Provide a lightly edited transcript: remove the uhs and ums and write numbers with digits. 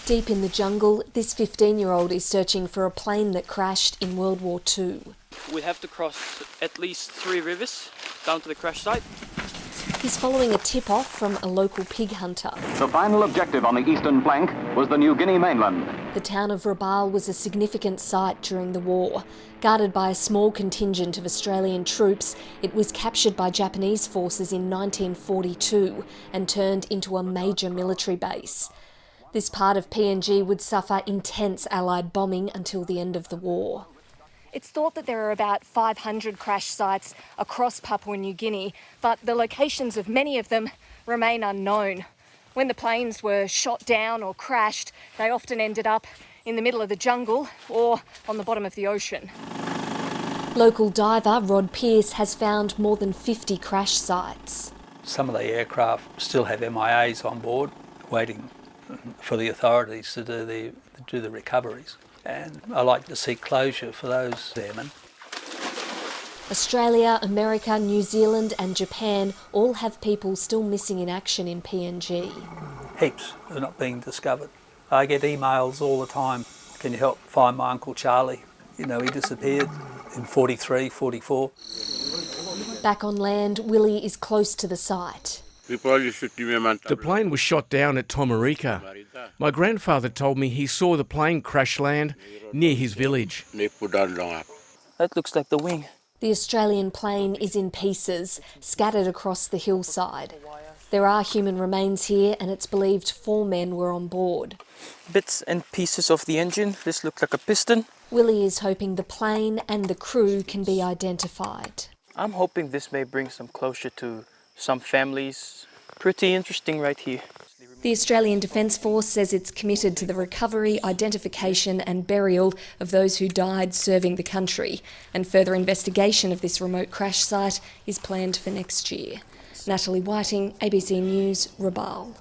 Deep in the jungle, this 15-year-old is searching for a plane that crashed in World War II. We have to cross at least 3 rivers down to the crash site. He's following a tip-off from a local pig hunter. The final objective on the eastern flank was the New Guinea mainland. The town of Rabaul was a significant site during the war. Guarded by a small contingent of Australian troops, it was captured by Japanese forces in 1942 and turned into a major military base. This part of PNG would suffer intense Allied bombing until the end of the war. It's thought that there are about 500 crash sites across Papua New Guinea, but the locations of many of them remain unknown. When the planes were shot down or crashed, they often ended up in the middle of the jungle or on the bottom of the ocean. Local diver Rod Pearce has found more than 50 crash sites. Some of the aircraft still have MIAs on board, waiting for the authorities to do the recoveries. And I like to seek closure for those airmen. Australia, America, New Zealand and Japan all have people still missing in action in PNG. Heaps are not being discovered. I get emails all the time. Can you help find my Uncle Charlie? You know, he disappeared in 43, 44. Back on land, Willie is close to the site. The plane was shot down at Tomarica. My grandfather told me he saw the plane crash land near his village. That looks like the wing. The Australian plane is in pieces, scattered across the hillside. There are human remains here and it's believed 4 men were on board. Bits and pieces of the engine. This looks like a piston. Willie is hoping the plane and the crew can be identified. I'm hoping this may bring some closure to some families. Pretty interesting right here. The Australian Defence Force says it's committed to the recovery, identification and burial of those who died serving the country, and further investigation of this remote crash site is planned for next year. Natalie Whiting, ABC News, Rabaul.